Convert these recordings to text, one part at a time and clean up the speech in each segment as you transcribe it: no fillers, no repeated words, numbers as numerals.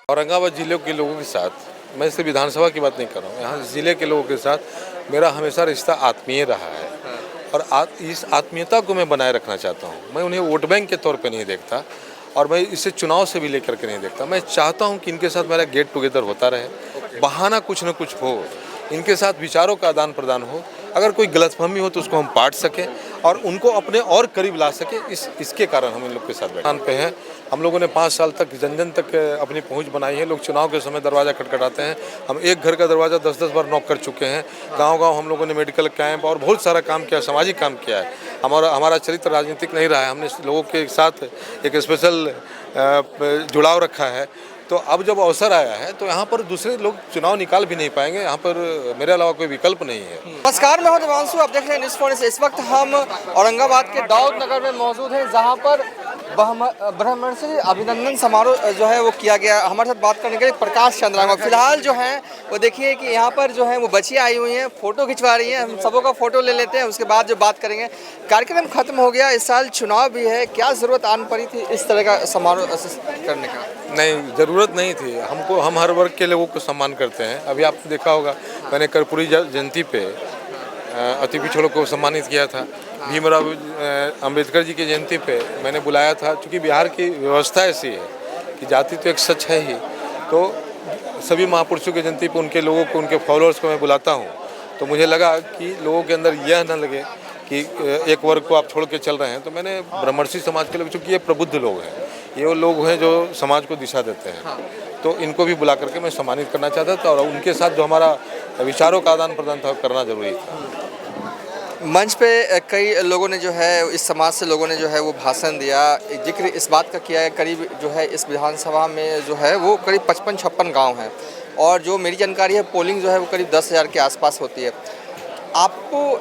औरंगाबाद जिले के लोगों के साथ, मैं सिर्फ विधानसभा की बात नहीं कर रहा हूँ, यहाँ ज़िले के लोगों के साथ मेरा हमेशा रिश्ता आत्मीय रहा है। और इस आत्मीयता को मैं बनाए रखना चाहता हूँ। मैं उन्हें वोट बैंक के तौर पे नहीं देखता और मैं इसे चुनाव से भी लेकर के नहीं देखता। मैं चाहता हूँ कि इनके साथ मेरा गेट टुगेदर होता रहे, बहाना कुछ न कुछ हो, इनके साथ विचारों का आदान प्रदान हो। अगर कोई गलतफहमी हो तो उसको हम पाट सकें और उनको अपने और करीब ला सकें। इसके कारण हम इन लोग के साथ बैठे पे हैं। हम लोगों ने 5 साल तक जन जन तक अपनी पहुंच बनाई है। लोग चुनाव के समय दरवाज़ा खटखटाते हैं, हम एक घर का दरवाज़ा 10-10 बार नॉक कर चुके हैं। गांव-गांव हम लोगों ने मेडिकल कैंप और बहुत सारा काम किया, सामाजिक काम किया है। हमारा चरित्र राजनीतिक नहीं रहा है। हमने लोगों के साथ एक स्पेशल जुड़ाव रखा है। तो अब जब अवसर आया है तो यहाँ पर दूसरे लोग चुनाव निकाल भी नहीं पाएंगे। यहाँ पर मेरे अलावा कोई विकल्प नहीं है। नमस्कार, मैं हूं देवांशु, आप देख रहे हैं न्यूज़ फॉर। इस वक्त हम औरंगाबाद के दाऊद नगर में मौजूद हैं, जहां पर ब्रह्मर्षि अभिनंदन समारोह जो है वो किया गया। हमारे साथ बात करने के लिए प्रकाश चंद्रांगा फिलहाल जो है वो देखिए कि यहाँ पर जो है वो बच्चियाँ आई हुई हैं, फोटो खिंचवा रही हैं। हम सबों का फोटो ले लेते हैं, उसके बाद जो बात करेंगे। कार्यक्रम खत्म हो गया, इस साल चुनाव भी है, क्या ज़रूरत आन पड़ी थी इस तरह का समारोह करने का? नहीं, ज़रूरत नहीं थी। हम हर वर्ग के लोगों को सम्मान करते हैं। अभी आपने देखा होगा, मैंने कर्पूरी जयंती पे अति पिछड़ों को सम्मानित किया था। भीमराव अंबेडकर जी की जयंती पे मैंने बुलाया था। क्योंकि बिहार की व्यवस्था ऐसी है कि जाति तो एक सच है ही, तो सभी महापुरुषों की जयंती पे उनके लोगों को, उनके फॉलोअर्स को मैं बुलाता हूँ। तो मुझे लगा कि लोगों के अंदर यह न लगे कि एक वर्ग को आप छोड़ के चल रहे हैं। तो मैंने ब्रह्मर्षि समाज के लोग, चूँकि ये प्रबुद्ध लोग हैं, ये वो लोग हैं जो समाज को दिशा देते हैं, तो इनको भी बुला करके मैं सम्मानित करना चाहता था। और उनके साथ जो हमारा विचारों का आदान प्रदान था करना जरूरी था। मंच पे कई लोगों ने जो है इस समाज से लोगों ने जो है वो भाषण दिया, जिक्र इस बात का किया है। करीब जो है इस विधानसभा में जो है वो करीब 55-56 गांव हैं और जो मेरी जानकारी है पोलिंग जो है वो करीब 10,000 के आसपास होती है। आपको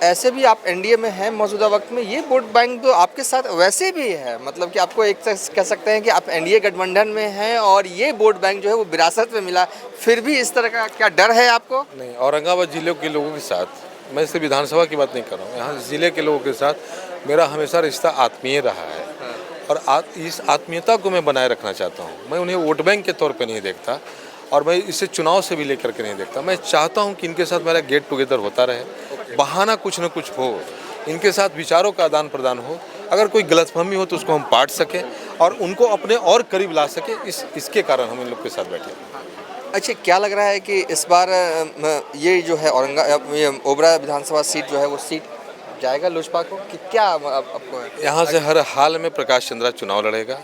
ऐसे भी आप एनडीए में हैं मौजूदा वक्त में, ये वोट बैंक तो आपके साथ वैसे भी है, मतलब कि आपको एक कह सकते हैं कि आप एनडीए गठबंधन में हैं और ये वोट बैंक जो है वो विरासत में मिला, फिर भी इस तरह का क्या डर है आपको? नहीं, औरंगाबाद जिले के लोगों के साथ, मैं सिर्फ विधानसभा की बात नहीं कर रहा हूँ, यहाँ ज़िले के लोगों के साथ मेरा हमेशा रिश्ता आत्मीय रहा है। और इस आत्मीयता को मैं बनाए रखना चाहता हूँ। मैं उन्हें वोट बैंक के तौर पे नहीं देखता और मैं इसे चुनाव से भी लेकर के नहीं देखता। मैं चाहता हूँ कि इनके साथ मेरा गेट टुगेदर होता रहे, बहाना कुछ न कुछ हो, इनके साथ विचारों का आदान प्रदान हो। अगर कोई गलतफहमी हो तो उसको हम पाट सकें और उनको अपने और करीब ला सकें। इसके कारण हम इन लोग के साथ बैठे हैं। अच्छा, क्या लग रहा है कि इस बार ये जो है ओबरा विधानसभा सीट जो है वो सीट जाएगा लोजपा को, कि क्या आपको है? यहाँ से हर हाल में प्रकाश चंद्रा चुनाव लड़ेगा,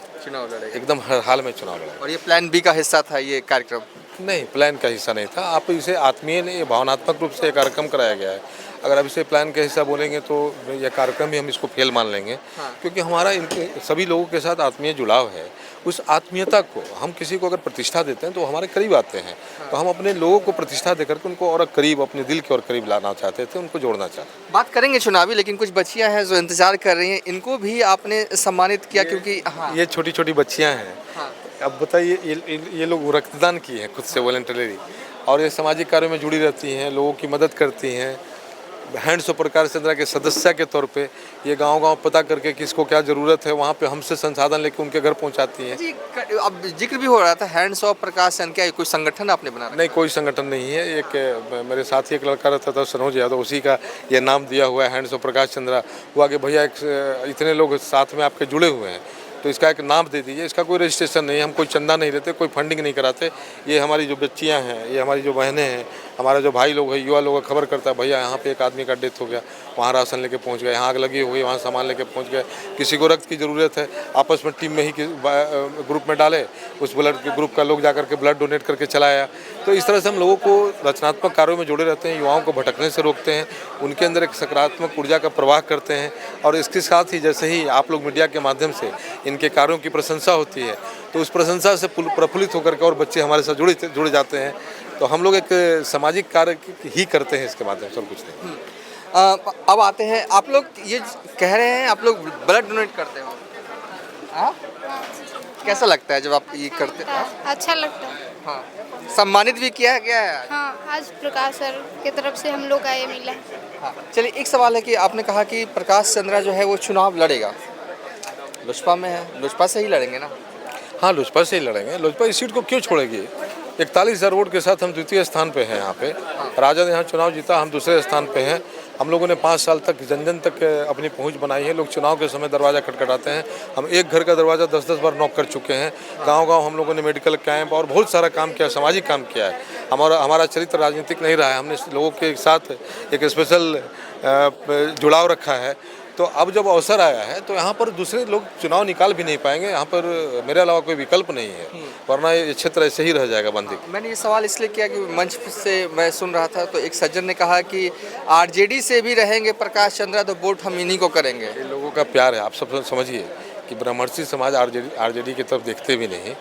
एकदम हर हाल में चुनाव लड़ेगा। और ये प्लान बी का हिस्सा था ये कार्यक्रम? नहीं, प्लान का हिस्सा नहीं था। आप इसे आत्मीय नहीं, भावनात्मक रूप से ये कार्यक्रम कराया गया है। अगर आप इसे प्लान का हिस्सा बोलेंगे तो यह कार्यक्रम भी हम इसको फेल मान लेंगे। क्योंकि हमारा इनके सभी लोगों के साथ आत्मीय जुड़ाव है। उस आत्मीयता को हम किसी को अगर प्रतिष्ठा देते हैं तो हमारे करीब आते हैं। तो हम अपने लोगों को प्रतिष्ठा देकर के उनको और करीब, अपने दिल के और करीब लाना चाहते थे, उनको जोड़ना चाहते। बात करेंगे चुनावी, लेकिन कुछ बच्चियां हैं जो इंतजार कर रही हैं, इनको भी आपने सम्मानित किया? क्योंकि ये छोटी छोटी बच्चियाँ हैं। अब बताइए, ये लोग रक्तदान किए हैं खुद से वॉलंटरी, और ये सामाजिक कार्यों में जुड़ी रहती हैं, लोगों की मदद करती हैं। हैंड्स ऑफ प्रकाश चंद्रा के सदस्य के तौर पे ये गांव-गांव पता करके किसको क्या ज़रूरत है, वहाँ पे हमसे संसाधन लेके उनके घर पहुँचाती हैं। जी, अब जिक्र भी हो रहा था हैंड्स ऑफ प्रकाश चंद्र, क्या कोई संगठन आपने बना? नहीं, कोई संगठन नहीं है। एक मेरे साथ ही एक लड़का रहता था सनोज यादव, उसी का ये नाम दिया हुआ है हैंड्स ऑफ प्रकाश चंद्रा। वो आगे भैया इतने लोग साथ में आपके जुड़े हुए हैं तो इसका एक नाम दे दीजिए। इसका कोई रजिस्ट्रेशन नहीं है, हम कोई चंदा नहीं लेते, कोई फंडिंग नहीं कराते। ये हमारी जो बच्चियां हैं, ये हमारी जो बहनें हैं, हमारा जो भाई लोग हैं, युवा लोग खबर करता है भैया यहाँ पे एक आदमी का डेथ हो गया, वहाँ राशन लेके पहुँच गए, यहाँ आग लगी हुई, वहाँ सामान लेके पहुँच गए, किसी को रक्त की ज़रूरत है, आपस में टीम में ही ग्रुप में डाले, उस ब्लड ग्रुप का लोग जाकर के ब्लड डोनेट करके चलाया। तो इस तरह से हम लोगों को रचनात्मक कार्यों में जोड़े रहते हैं, युवाओं को भटकने से रोकते हैं, उनके अंदर एक सकारात्मक ऊर्जा का प्रवाह करते हैं। और इसके साथ ही जैसे ही आप लोग मीडिया के माध्यम से इनके कार्यों की प्रशंसा होती है तो उस प्रशंसा से प्रफुल्लित होकर के और बच्चे हमारे साथ जुड़ जाते हैं। तो हम लोग एक सामाजिक कार्य ही करते हैं इसके माध्यम से, और कुछ नहीं। अब आते हैं, आप लोग ये कह रहे हैं आप लोग ब्लड डोनेट करते हो, कैसा लगता है जब आप ये करते हैं? अच्छा लगता है। हाँ, सम्मानित भी किया है क्या है? हाँ, आज प्रकाश सर की तरफ से हम लोग का ये मिला। हाँ, चलिए, एक सवाल है कि आपने कहा कि प्रकाश चंद्रा जो है वो चुनाव लड़ेगा, लोजपा में है, लोजपा से ही लड़ेंगे ना? हाँ, लोजपा से ही लड़ेंगे। लोजपा इस सीट को क्यों छोड़ेगी? 41,000 वोट के साथ हम द्वितीय स्थान पे हैं यहाँ पे। राजद यहाँ चुनाव जीता, हम दूसरे स्थान पे हैं। हम लोगों ने 5 साल तक जन जन तक अपनी पहुंच बनाई है। लोग चुनाव के समय दरवाज़ा खटखटाते हैं। हम एक घर का दरवाज़ा 10-10 बार नॉक कर चुके हैं। गांव-गांव हम लोगों ने मेडिकल कैंप और बहुत सारा काम किया, सामाजिक काम किया है। हमारा चरित्र राजनीतिक नहीं रहा है। हमने लोगों के साथ एक स्पेशल जुड़ाव रखा है। तो अब जब अवसर आया है तो यहाँ पर दूसरे लोग चुनाव निकाल भी नहीं पाएंगे। यहाँ पर मेरे अलावा कोई विकल्प नहीं है, वरना ये क्षेत्र ऐसे ही रह जाएगा बंदी। मैंने ये सवाल इसलिए किया कि मंच से मैं सुन रहा था तो एक सज्जन ने कहा कि आरजेडी से भी रहेंगे प्रकाश चंद्रा तो वोट हम इन्हीं को करेंगे। ये लोगों का प्यार है। आप सब समझिए कि ब्राह्मणसी समाज आरजेडी की तरफ देखते भी नहीं,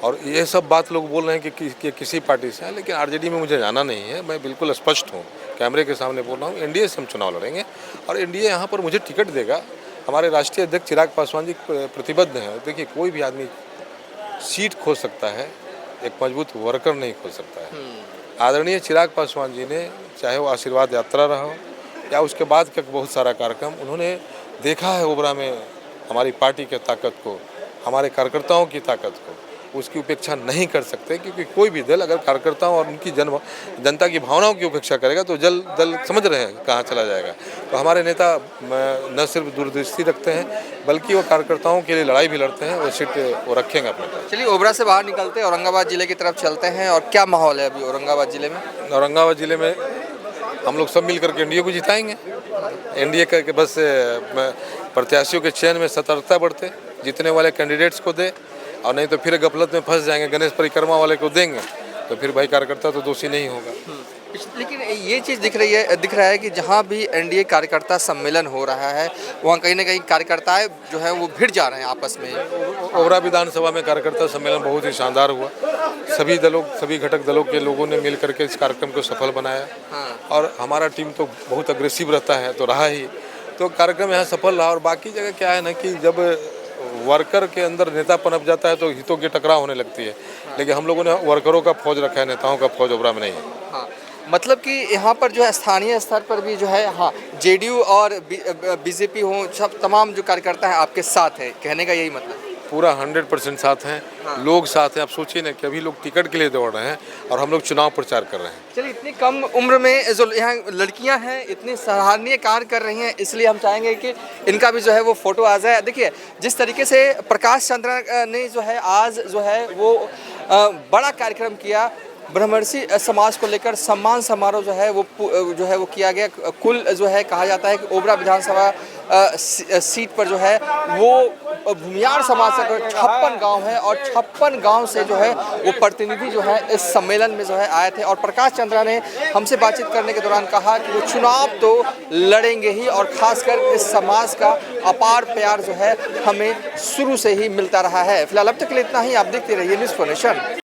और ये सब बात लोग बोल रहे हैं कि किसी पार्टी से है, लेकिन आरजेडी में मुझे जाना नहीं है। मैं बिल्कुल स्पष्ट हूँ, कैमरे के सामने बोल रहा हूँ। एनडीए से हम चुनाव लड़ेंगे और एनडीए यहाँ पर मुझे टिकट देगा। हमारे राष्ट्रीय अध्यक्ष चिराग पासवान जी प्रतिबद्ध हैं। देखिए, कोई भी आदमी सीट खो सकता है, एक मजबूत वर्कर नहीं खो सकता है। आदरणीय चिराग पासवान जी ने, चाहे वो आशीर्वाद यात्रा रहा हो या उसके बाद का बहुत सारा कार्यक्रम, उन्होंने देखा है ओबरा में हमारी पार्टी की ताकत को, हमारे कार्यकर्ताओं की ताकत को। उसकी उपेक्षा नहीं कर सकते, क्योंकि कोई भी दल अगर कार्यकर्ताओं और उनकी जनता की भावनाओं की उपेक्षा करेगा तो दल समझ रहे हैं कहाँ चला जाएगा। तो हमारे नेता न सिर्फ दूरदृष्टि रखते हैं, बल्कि वो कार्यकर्ताओं के लिए लड़ाई भी लड़ते हैं। वो सीट वो रखेंगे अपने पास। चलिए ओबरा से बाहर निकलते हैं, औरंगाबाद जिले की तरफ चलते हैं। और क्या माहौल है अभी औरंगाबाद जिले में? औरंगाबाद जिले में हम लोग सब मिल करके एनडीए को जिताएंगे। एनडीए करके बस प्रत्याशियों के चयन में सतर्कता बढ़ते, जीतने वाले कैंडिडेट्स को दे, और नहीं तो फिर गफलत में फंस जाएंगे। गणेश परिक्रमा वाले को देंगे तो फिर भाई कार्यकर्ता तो दोषी नहीं होगा। लेकिन ये चीज़ दिख रहा है कि जहाँ भी एनडीए कार्यकर्ता सम्मेलन हो रहा है वहाँ कहीं ना कहीं कार्यकर्ताएं जो है वो भिड़ जा रहे हैं आपस में। ओबरा विधानसभा में कार्यकर्ता सम्मेलन बहुत ही शानदार हुआ। सभी घटक दलों के लोगों ने मिल करके इस कार्यक्रम को सफल बनाया। और हमारा टीम तो बहुत अग्रेसिव रहता है, तो रहा ही। तो कार्यक्रम यहाँ सफल रहा। और बाकी जगह क्या है ना कि जब वर्कर के अंदर नेता पनप जाता है तो हितों की टकराव होने लगती है। लेकिन हम लोगों ने वर्करों का फौज रखा है, नेताओं का फौज ओबरा में नहीं है। हाँ, मतलब कि यहाँ पर जो है स्थानीय स्तर पर भी जो है, हाँ, जेडीयू और बीजेपी हो, सब तमाम जो कार्यकर्ता हैं आपके साथ हैं, कहने का यही मतलब? पूरा 100% साथ हैं। लोग साथ हैं। आप सोचिए ना कि अभी लोग टिकट के लिए दौड़ रहे हैं और हम लोग चुनाव प्रचार कर रहे हैं। चलिए, इतनी कम उम्र में जो यहाँ लड़कियाँ हैं इतनी सराहनीय कार्य कर रही हैं, इसलिए हम चाहेंगे कि इनका भी जो है वो फोटो आ जाए। देखिए, जिस तरीके से प्रकाश चंद्रा ने जो है आज जो है वो बड़ा कार्यक्रम किया, ब्राह्मणसी समाज को लेकर सम्मान समारोह जो है वो किया गया। कुल जो है कहा जाता है कि ओबरा विधानसभा सीट पर जो है वो भूमियार समाज से 56 गांव है और 56 गांव से जो है वो प्रतिनिधि जो है इस सम्मेलन में जो है आए थे। और प्रकाश चंद्रा ने हमसे बातचीत करने के दौरान कहा कि वो चुनाव तो लड़ेंगे ही, और खासकर इस समाज का अपार प्यार जो है हमें शुरू से ही मिलता रहा है। फिलहाल अब तक के लिए इतना ही। आप देखते रहिए न्यूज़ फॉर नेशन।